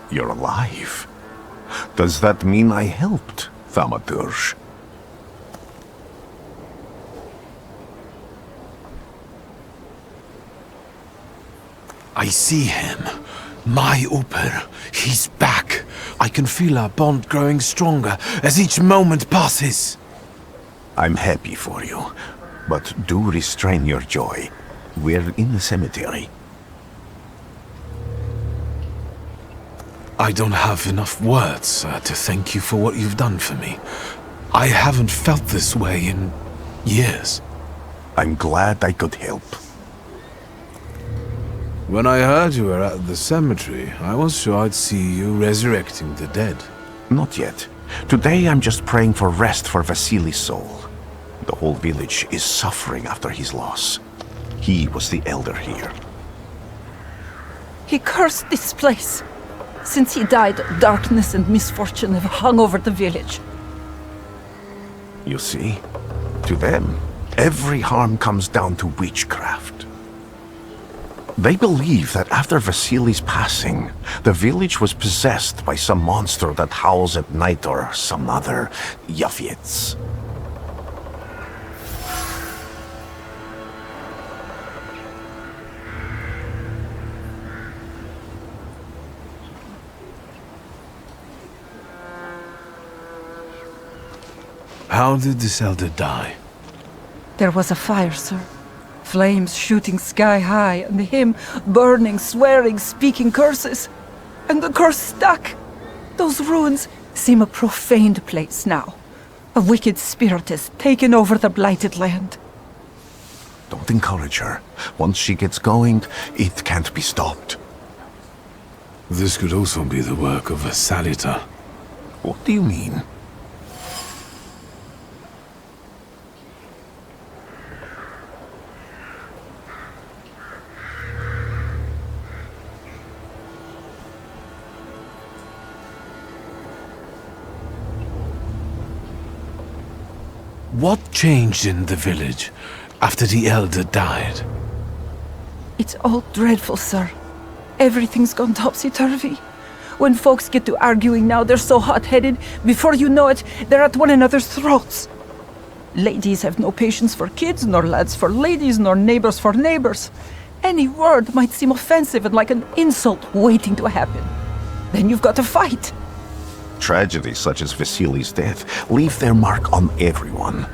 You're alive. Does that mean I helped, Thaumaturge? I see him. My Uper. He's back. I can feel our bond growing stronger as each moment passes. I'm happy for you, but do restrain your joy. We're in the cemetery. I don't have enough words to thank you for what you've done for me. I haven't felt this way in years. I'm glad I could help. When I heard you were at the cemetery, I was sure I'd see you resurrecting the dead. Not yet. Today I'm just praying for rest for Vasily's soul. The whole village is suffering after his loss. He was the elder here. He cursed this place. Since he died, darkness and misfortune have hung over the village. You see? To them, every harm comes down to witchcraft. They believe that after Vasily's passing, the village was possessed by some monster that howls at night or some other Yafiets. How did this elder die? There was a fire, sir. Flames shooting sky high, and him burning, swearing, speaking curses. And the curse stuck. Those ruins seem a profaned place now. A wicked spirit has taken over the blighted land. Don't encourage her. Once she gets going, it can't be stopped. This could also be the work of a Salita. What do you mean? What changed in the village after the elder died? It's all dreadful, sir. Everything's gone topsy-turvy. When folks get to arguing now, they're so hot-headed, before you know it, they're at one another's throats. Ladies have no patience for kids, nor lads for ladies, nor neighbors for neighbors. Any word might seem offensive and like an insult waiting to happen. Then you've got to fight. Tragedies such as Vasily's death leave their mark on everyone.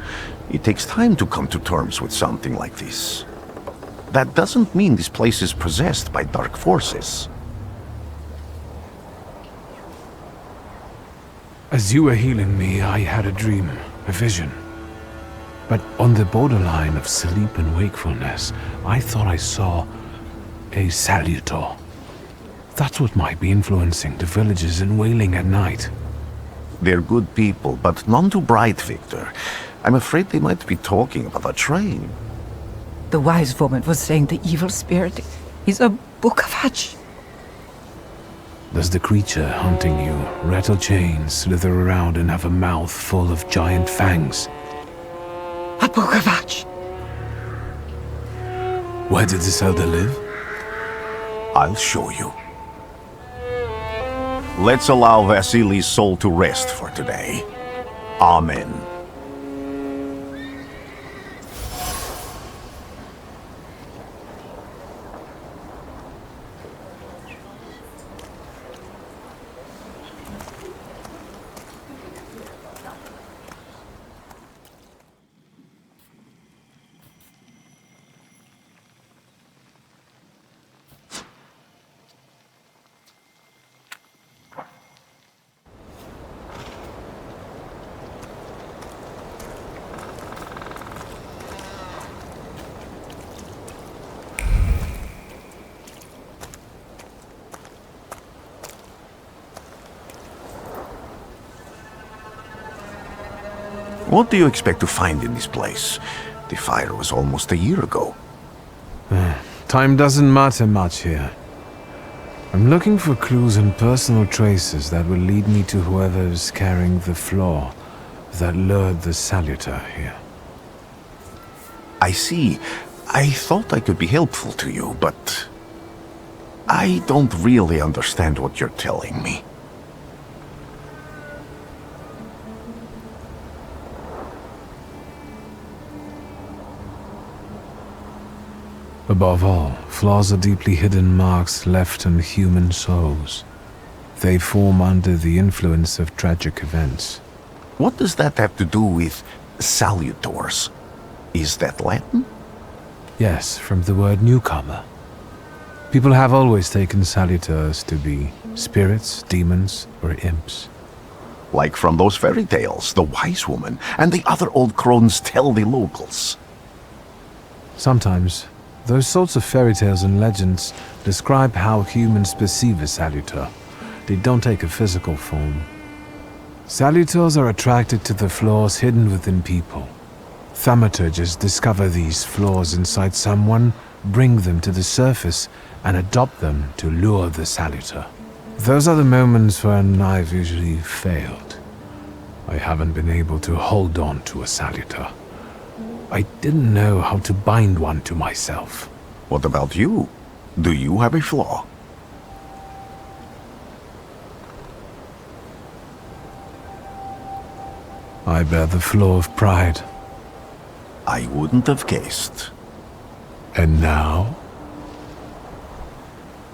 It takes time to come to terms with something like this. That doesn't mean this place is possessed by dark forces. As you were healing me, I had a dream, a vision. But on the borderline of sleep and wakefulness, I thought I saw a salutor. That's what might be influencing the villagers in wailing at night. They're good people, but none too bright, Victor. I'm afraid they might be talking about a train. The wise woman was saying the evil spirit is a Bukavach. Does the creature hunting you rattle chains, slither around, and have a mouth full of giant fangs? A Bukavach. Where did this elder live? I'll show you. Let's allow Vasily's soul to rest for today. Amen. What do you expect to find in this place? The fire was almost a year ago. Time doesn't matter much here. I'm looking for clues and personal traces that will lead me to whoever's carrying the flaw that lured the salutor here. I see. I thought I could be helpful to you, but I don't really understand what you're telling me. Above all, flaws are deeply hidden marks left on human souls. They form under the influence of tragic events. What does that have to do with salutors? Is that Latin? Yes, from the word newcomer. People have always taken salutors to be spirits, demons, or imps. Like from those fairy tales, the wise woman and the other old crones tell the locals. Sometimes, those sorts of fairy tales and legends describe how humans perceive a salutor. They don't take a physical form. Salutors are attracted to the flaws hidden within people. Thaumaturges discover these flaws inside someone, bring them to the surface, and adopt them to lure the salutor. Those are the moments when I've usually failed. I haven't been able to hold on to a salutor. I didn't know how to bind one to myself. What about you? Do you have a flaw? I bear the flaw of pride. I wouldn't have guessed. And now?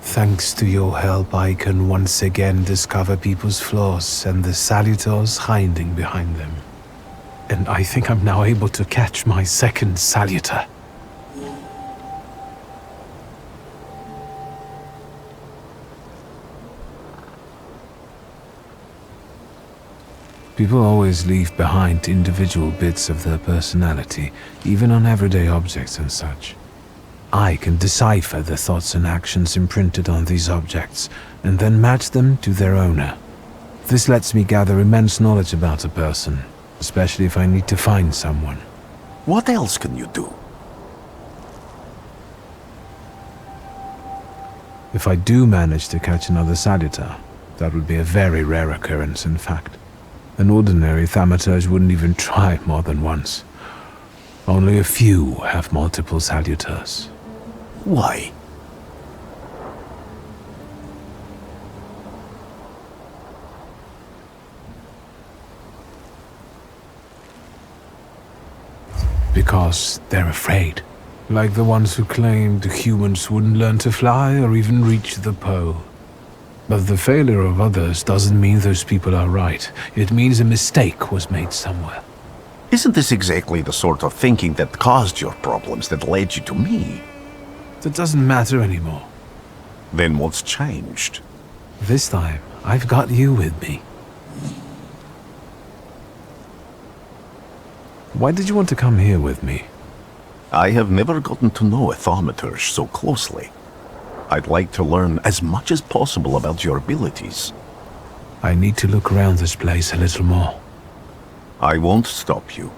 Thanks to your help, I can once again discover people's flaws and the salutors hiding behind them. And I think I'm now able to catch my second salutor. People always leave behind individual bits of their personality, even on everyday objects and such. I can decipher the thoughts and actions imprinted on these objects, and then match them to their owner. This lets me gather immense knowledge about a person, especially if I need to find someone. What else can you do? If I do manage to catch another salutor, that would be a very rare occurrence, in fact. An ordinary thaumaturge wouldn't even try more than once. Only a few have multiple salutors. Why? Because they're afraid. Like the ones who claimed humans wouldn't learn to fly or even reach the pole. But the failure of others doesn't mean those people are right. It means a mistake was made somewhere. Isn't this exactly the sort of thinking that caused your problems that led you to me? That doesn't matter anymore. Then what's changed? This time, I've got you with me. Why did you want to come here with me? I have never gotten to know a thaumaturge so closely. I'd like to learn as much as possible about your abilities. I need to look around this place a little more. I won't stop you.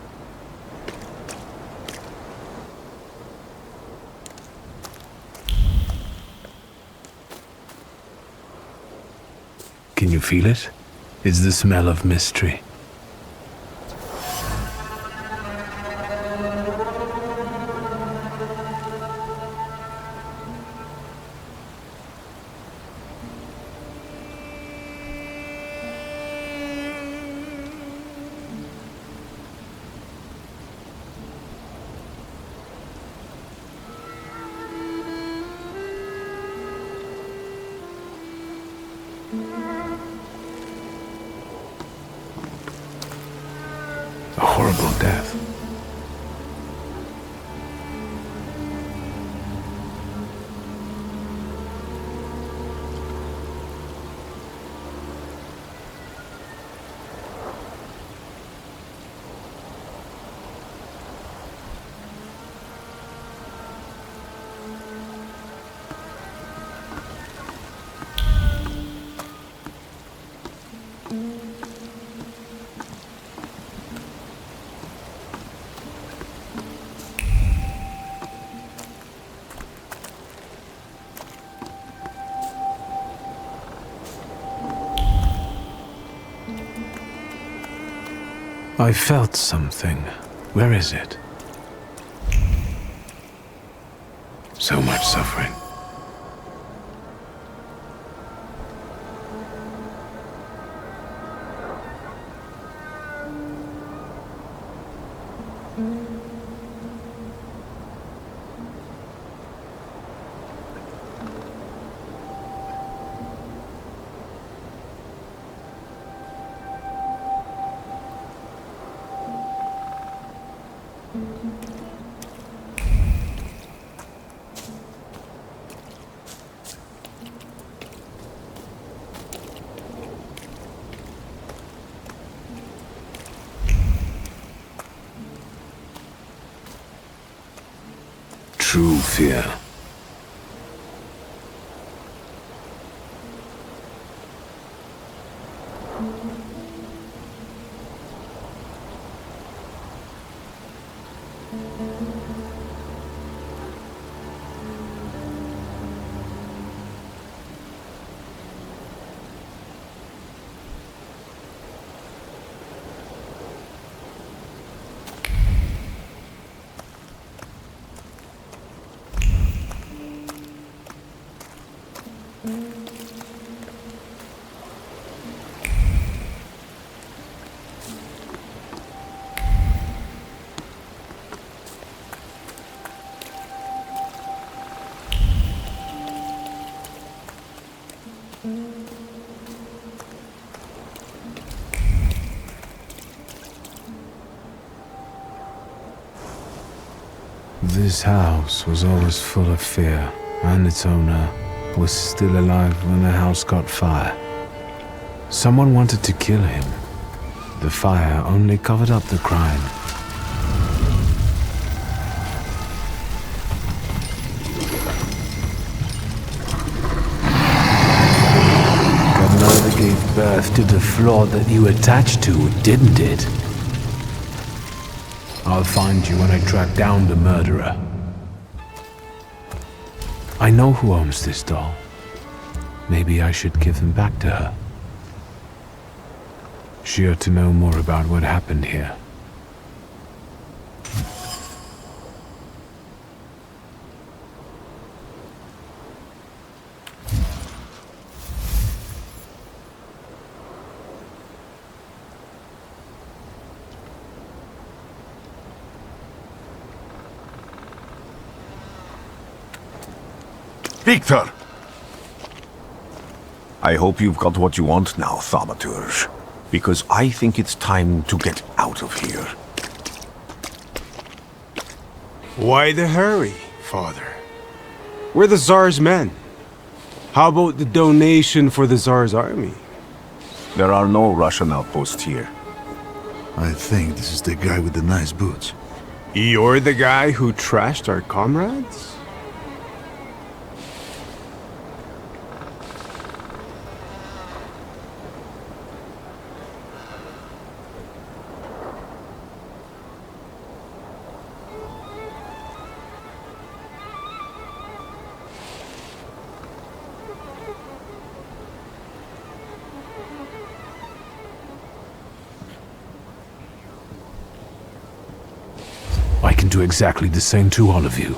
Can you feel it? It's the smell of mystery. A horrible death. I felt something. Where is it? So much suffering. True fear. This house was always full of fear, and its owner was still alive when the house caught fire. Someone wanted to kill him. The fire only covered up the crime. Garного gave birth to the flaw that you attached to, didn't it? I'll find you when I track down the murderer. I know who owns this doll. Maybe I should give them back to her. She ought to know more about what happened here. Victor! I hope you've got what you want now, Thaumaturge. Because I think it's time to get out of here. Why the hurry, Father? We're the Tsar's men. How about the donation for the Tsar's army? There are no Russian outposts here. I think this is the guy with the nice boots. You're the guy who trashed our comrades? I can do exactly the same to all of you.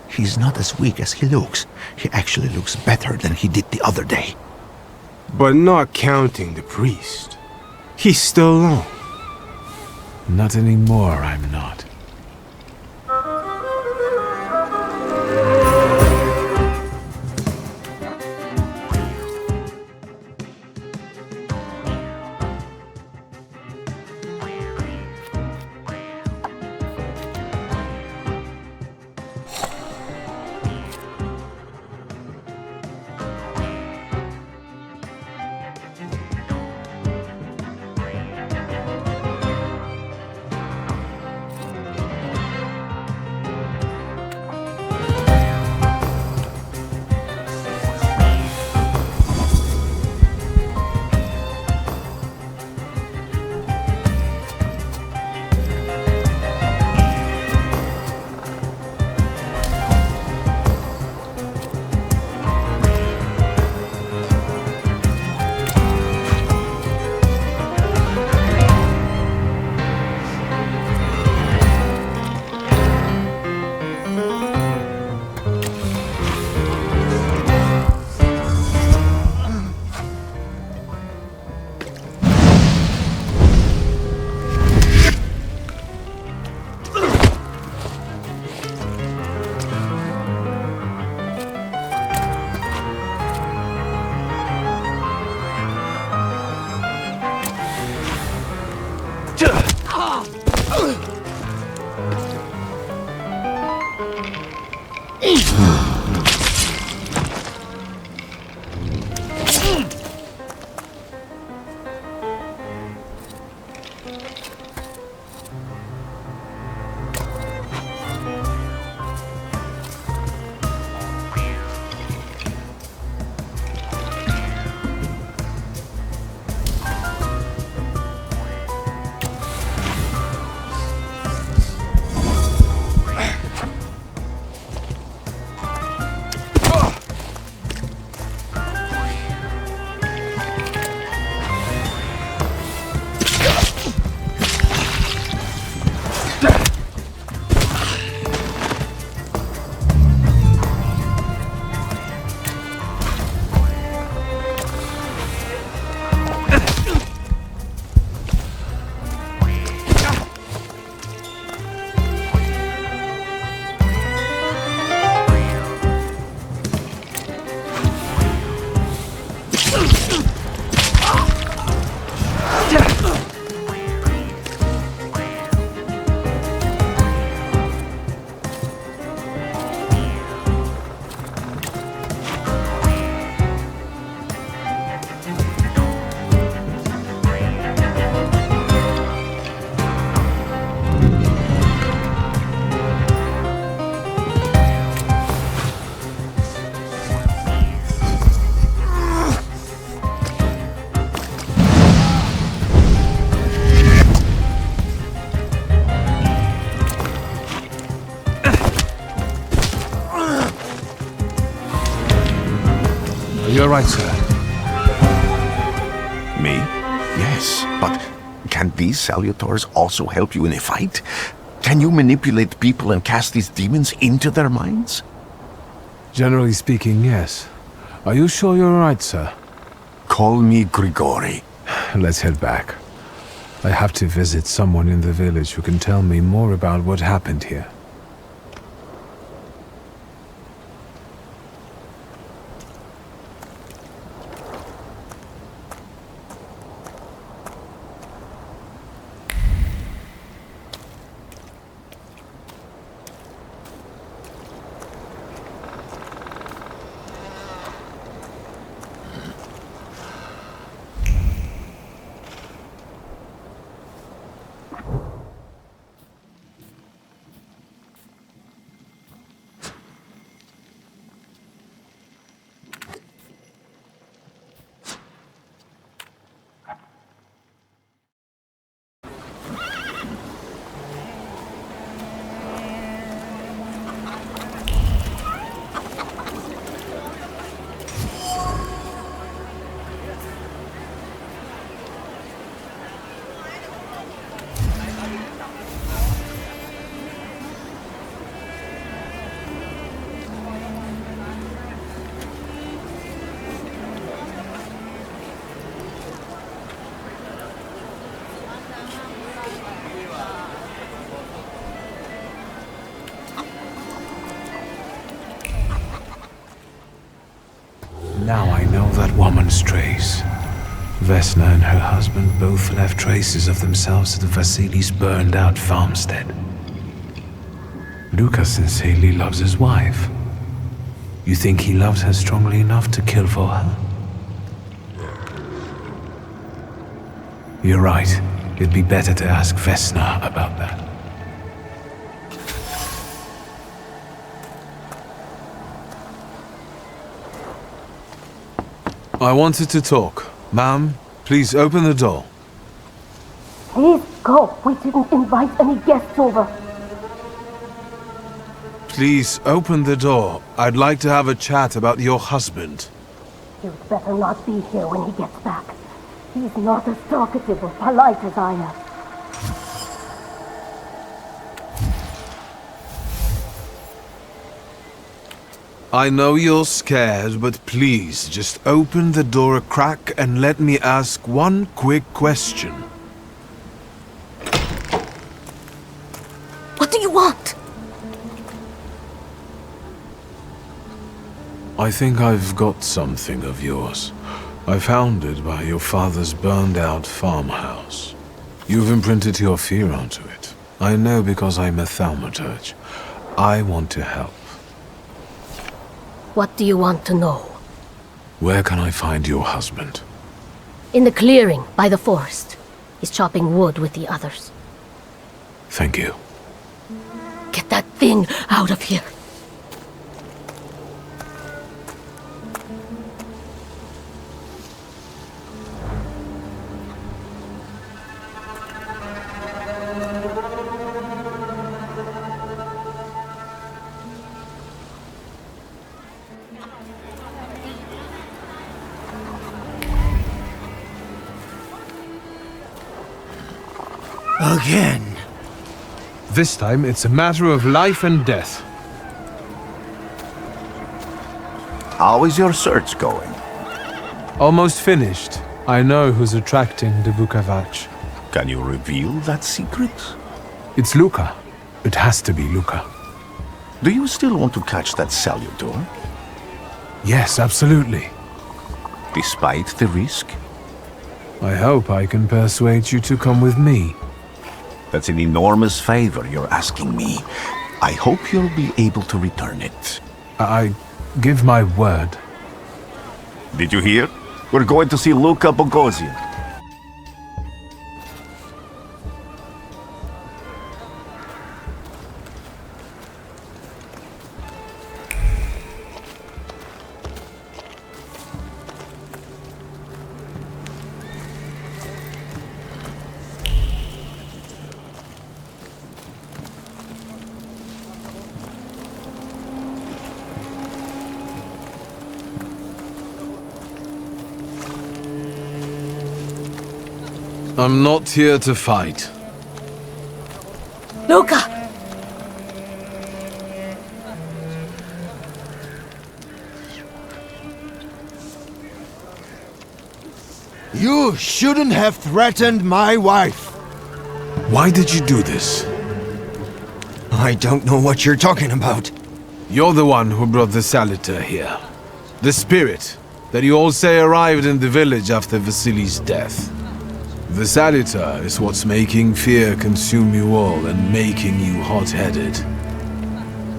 He's not as weak as he looks. He actually looks better than he did the other day. But not counting the priest. He's still alone. Not anymore, I'm not. right, sir. Me? Yes, but can these salutors also help you in a fight? Can you manipulate people and cast these demons into their minds? Generally speaking, yes. Are you sure you're right, sir? Call me Grigori. Let's head back. I have to visit someone in the village who can tell me more about what happened here. Now I know that woman's trace. Vesna and her husband both left traces of themselves at Vasily's burned-out farmstead. Luca sincerely loves his wife. You think he loves her strongly enough to kill for her? You're right. It'd be better to ask Vesna about that. I wanted to talk. Ma'am, please open the door. Please go. We didn't invite any guests over. Please open the door. I'd like to have a chat about your husband. You'd better not be here when he gets back. He's not as talkative or polite as I am. I know you're scared, but please just open the door a crack and let me ask one quick question. What do you want? I think I've got something of yours. I found it by your father's burned-out farmhouse. You've imprinted your fear onto it. I know because I'm a thaumaturge. I want to help. What do you want to know? Where can I find your husband? In the clearing by the forest. He's chopping wood with the others. Thank you. Get that thing out of here. Again. This time it's a matter of life and death. How is your search going? Almost finished. I know who's attracting the Bukavac. Can you reveal that secret? It's Luca. It has to be Luca. Do you still want to catch that salutor? Yes, absolutely. Despite the risk? I hope I can persuade you to come with me. That's an enormous favor you're asking me. I hope you'll be able to return it. I give my word. Did you hear? We're going to see Luca Bogosian. I'm not here to fight. Luca! You shouldn't have threatened my wife. Why did you do this? I don't know what you're talking about. You're the one who brought the Saliter here. The spirit that you all say arrived in the village after Vasily's death. The Saliter is what's making fear consume you all and making you hot-headed.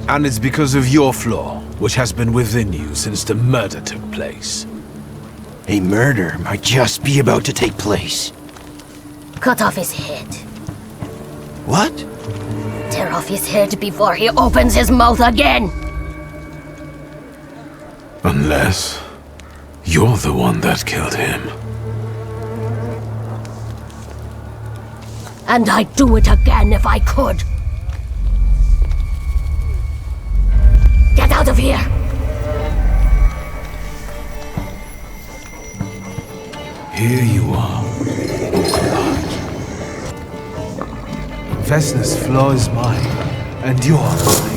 And it's because of your flaw, which has been within you since the murder took place. A murder might just be about to take place. Cut off his head. What? Tear off his head before he opens his mouth again! Unless you're the one that killed him. And I'd do it again if I could. Get out of here! Here you are, Poplar. Vesna's flaw is mine, and you're mine.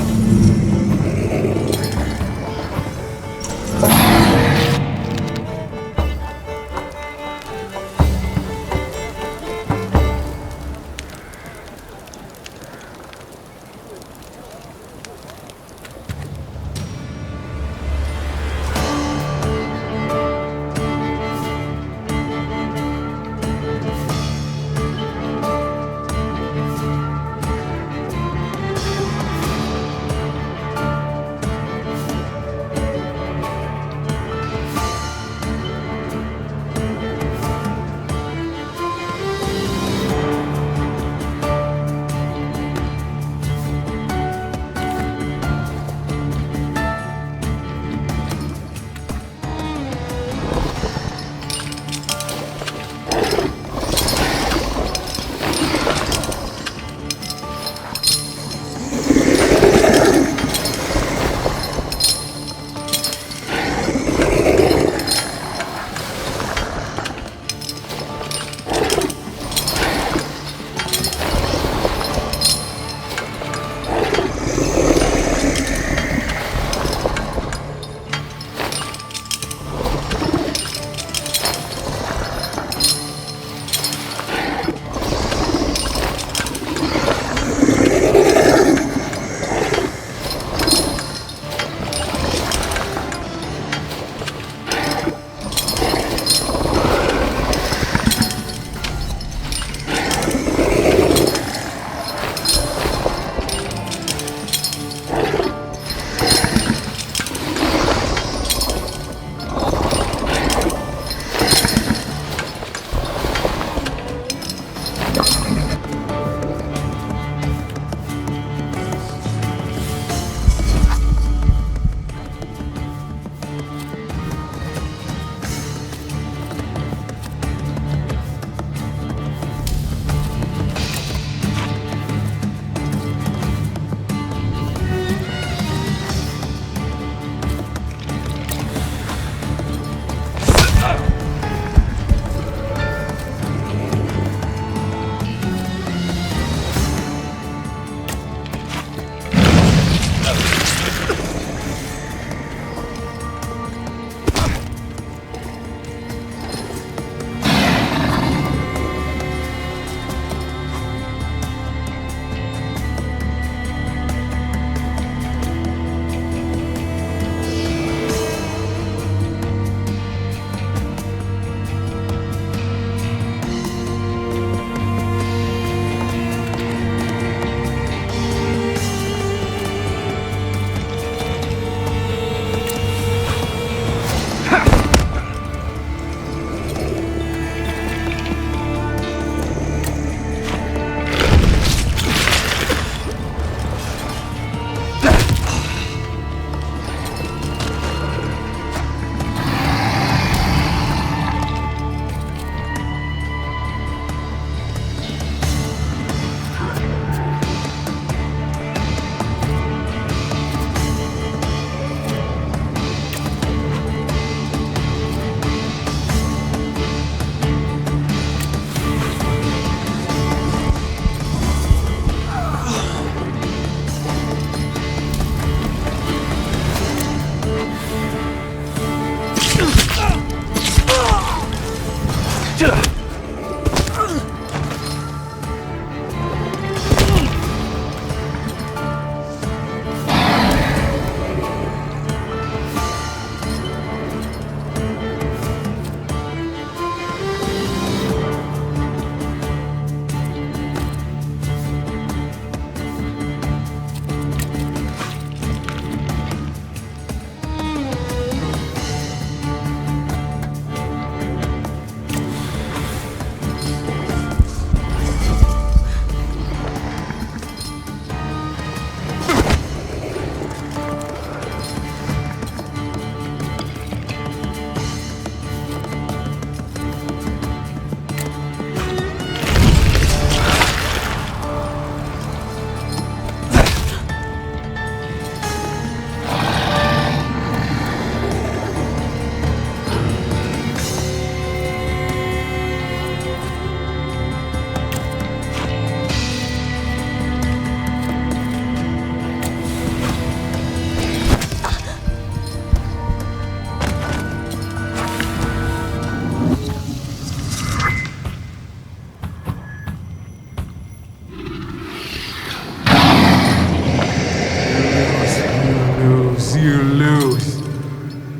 you lose.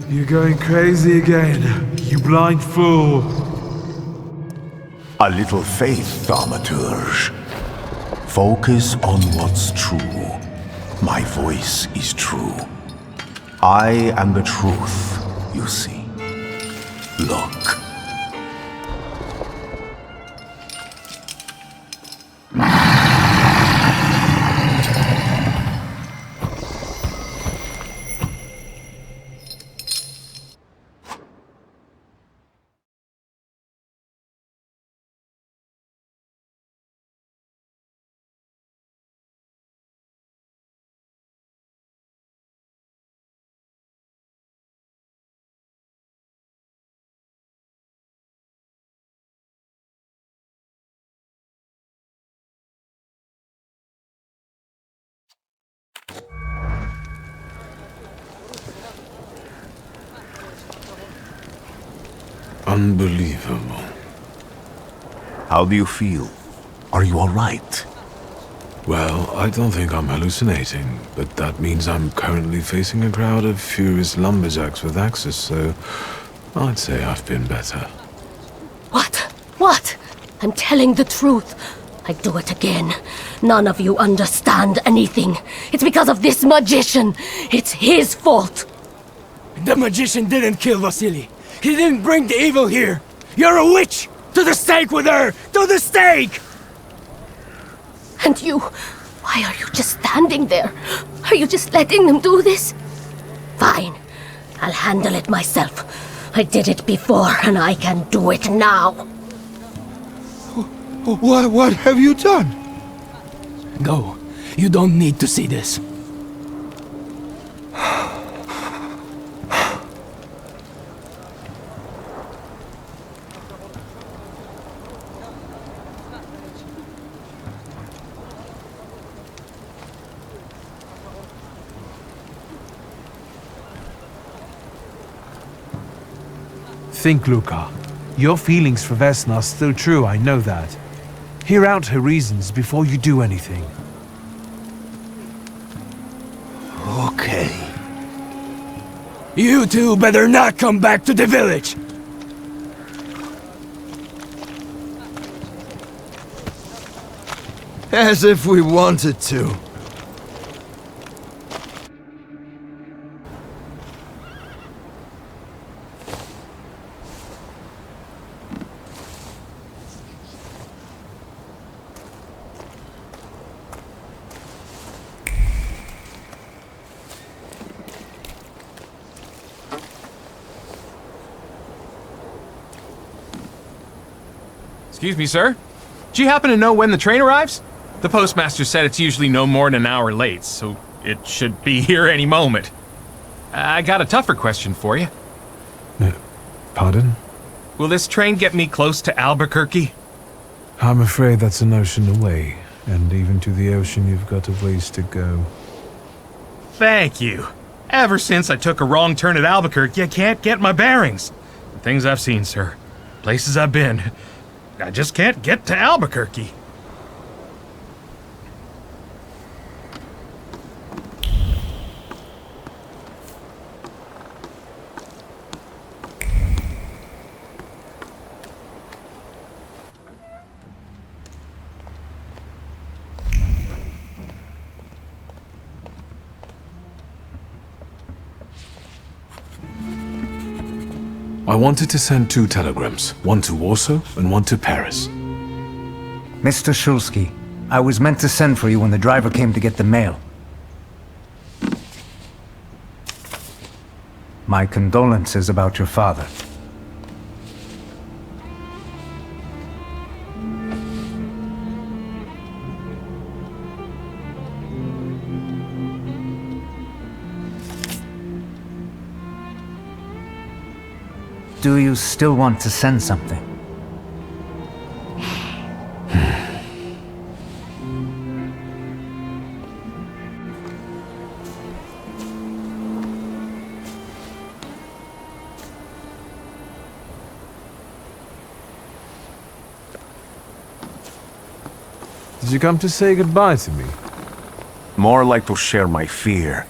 You're going crazy again, you blind fool. A little faith, Thaumaturge. Focus on what's true. My voice is true. I am the truth, you see. Look. Unbelievable. How do you feel? Are you all right? Well, I don't think I'm hallucinating, but that means I'm currently facing a crowd of furious lumberjacks with axes, so I'd say I've been better. What? What? I'm telling the truth. I do it again. None of you understand anything. It's because of this magician. It's his fault. The magician didn't kill Vasily. He didn't bring the evil here. You're a witch! To the stake with her! To the stake! And you, why are you just standing there? Are you just letting them do this? Fine. I'll handle it myself. I did it before, and I can do it now. What have you done? Go. You don't need to see this. Think, Luca. Your feelings for Vesna are still true, I know that. Hear out her reasons before you do anything. Okay. You two better not come back to the village! As if we wanted to. Excuse me, sir? Do you happen to know when the train arrives? The postmaster said it's usually no more than an hour late, so it should be here any moment. I got a tougher question for you. Pardon? Will this train get me close to Albuquerque? I'm afraid that's an ocean away, and even to the ocean you've got a ways to go. Thank you. Ever since I took a wrong turn at Albuquerque, I can't get my bearings. The things I've seen, sir. Places I've been. I just can't get to Albuquerque. I wanted to send 2 telegrams, one to Warsaw and one to Paris. Mr. Shulsky, I was meant to send for you when the driver came to get the mail. My condolences about your father. Do you still want to send something? Did you come to say goodbye to me? More like to share my fear.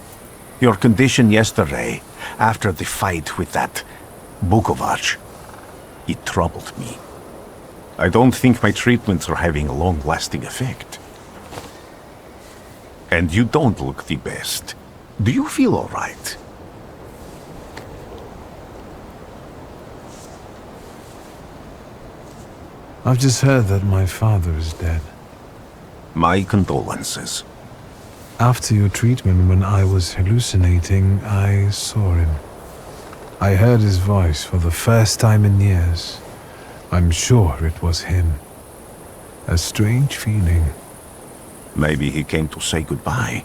Your condition yesterday, after the fight with that Bukovac, it troubled me. I don't think my treatments are having a long-lasting effect. And you don't look the best. Do you feel all right? I've just heard that my father is dead. My condolences. After your treatment, when I was hallucinating, I saw him. I heard his voice for the first time in years. I'm sure it was him. A strange feeling. Maybe he came to say goodbye.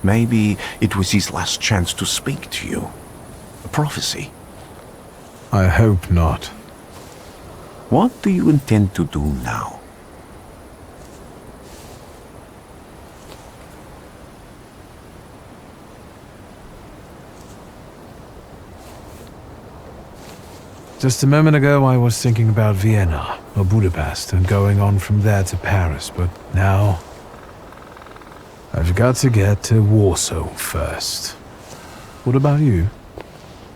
Maybe it was his last chance to speak to you. A prophecy. I hope not. What do you intend to do now? Just a moment ago I was thinking about Vienna or Budapest and going on from there to Paris, but now I've got to get to Warsaw first. What about you?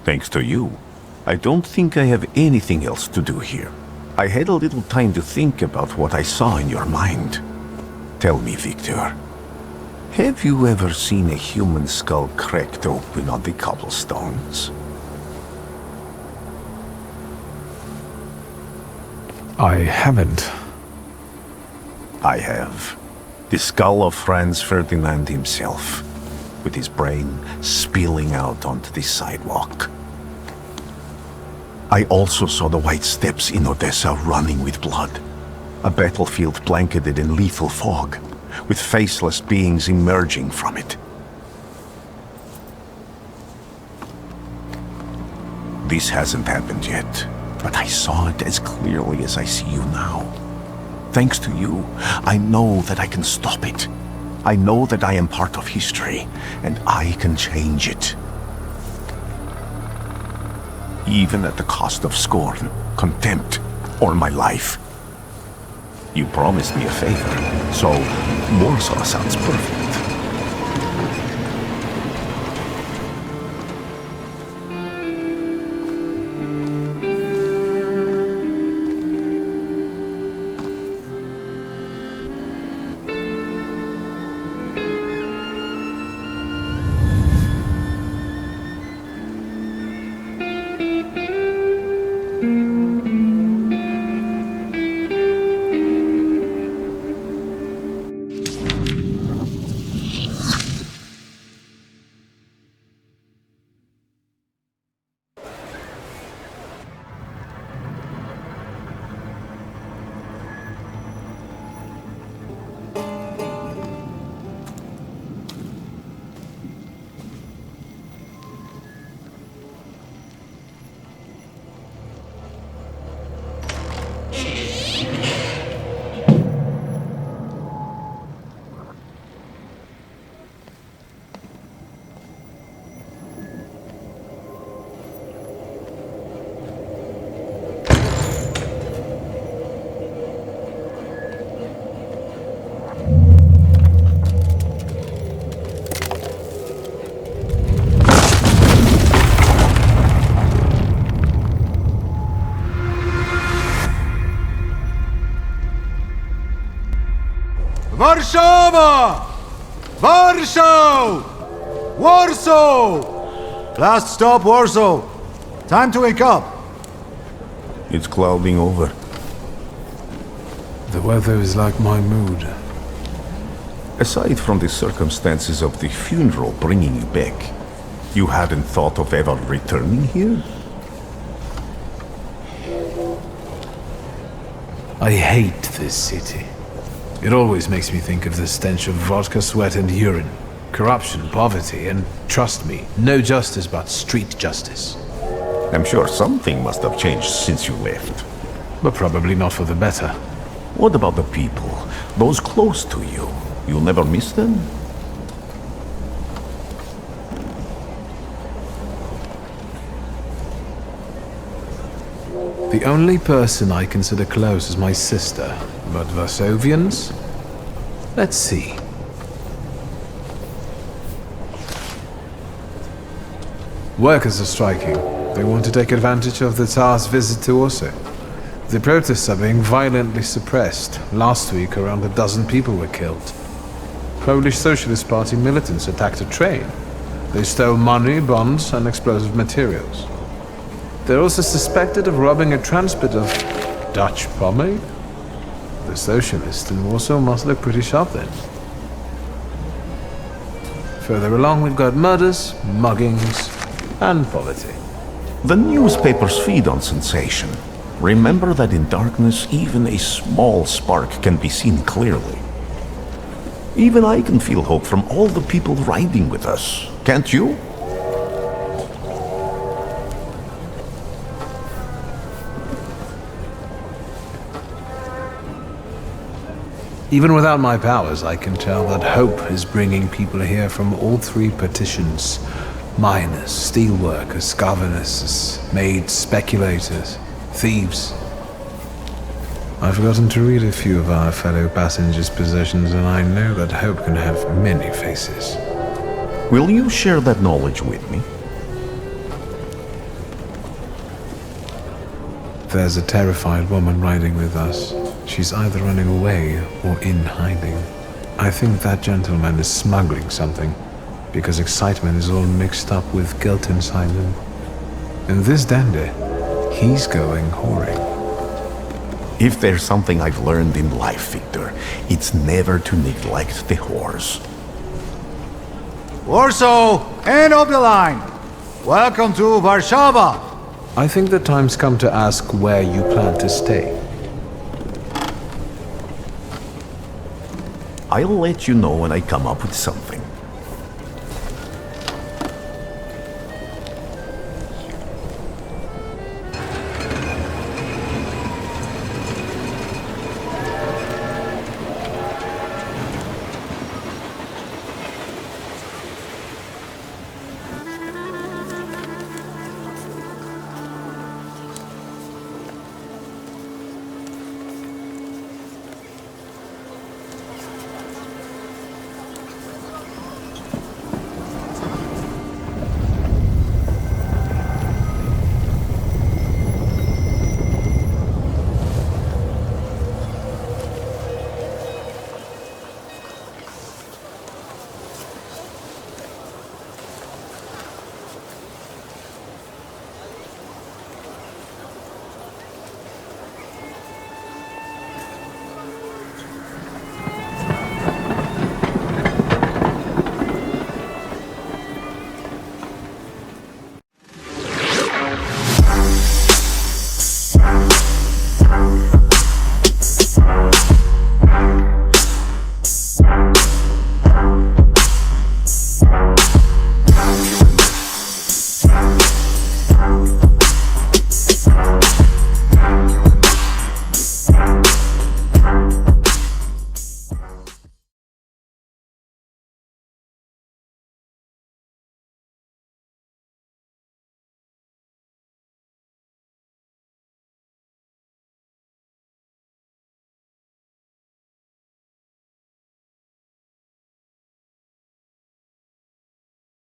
Thanks to you, I don't think I have anything else to do here. I had a little time to think about what I saw in your mind. Tell me, Victor, have you ever seen a human skull cracked open on the cobblestones? I haven't. I have. The skull of Franz Ferdinand himself, with his brain spilling out onto the sidewalk. I also saw the white steps in Odessa running with blood. A battlefield blanketed in lethal fog, with faceless beings emerging from it. This hasn't happened yet, but I saw it as clearly as I see you now. Thanks to you, I know that I can stop it. I know that I am part of history, and I can change it. Even at the cost of scorn, contempt, or my life. You promised me a favor, so Warsaw sounds perfect. Warszawa! Warsaw! Warsaw! Last stop, Warsaw. Time to wake up. It's clouding over. The weather is like my mood. Aside from the circumstances of the funeral bringing you back, you hadn't thought of ever returning here? I hate this city. It always makes me think of the stench of vodka, sweat, and urine. Corruption, poverty, and trust me, no justice but street justice. I'm sure something must have changed since you left. But probably not for the better. What about the people? Those close to you? You'll never miss them? The only person I consider close is my sister. But Varsovians? Let's see. Workers are striking. They want to take advantage of the Tsar's visit to Warsaw. The protests are being violently suppressed. Last week, around a dozen people were killed. Polish Socialist Party militants attacked a train. They stole money, bonds, and explosive materials. They're also suspected of robbing a transport of Dutch pomade. The socialists in Warsaw must look pretty sharp then. Further along, we've got murders, muggings, and poverty. The newspapers feed on sensation. Remember that in darkness, even a small spark can be seen clearly. Even I can feel hope from all the people riding with us. Can't you? Even without my powers, I can tell that hope is bringing people here from all three partitions. Miners, steelworkers, governesses, maids, speculators, thieves. I've forgotten to read a few of our fellow passengers' possessions, and I know that hope can have many faces. Will you share that knowledge with me? There's a terrified woman riding with us. She's either running away or in hiding. I think that gentleman is smuggling something, because excitement is all mixed up with guilt inside him. And this dandy, he's going whoring. If there's something I've learned in life, Victor, it's never to neglect the horse. Warsaw, end of the line. Welcome to Warszawa. I think the time's come to ask where you plan to stay. I'll let you know when I come up with something.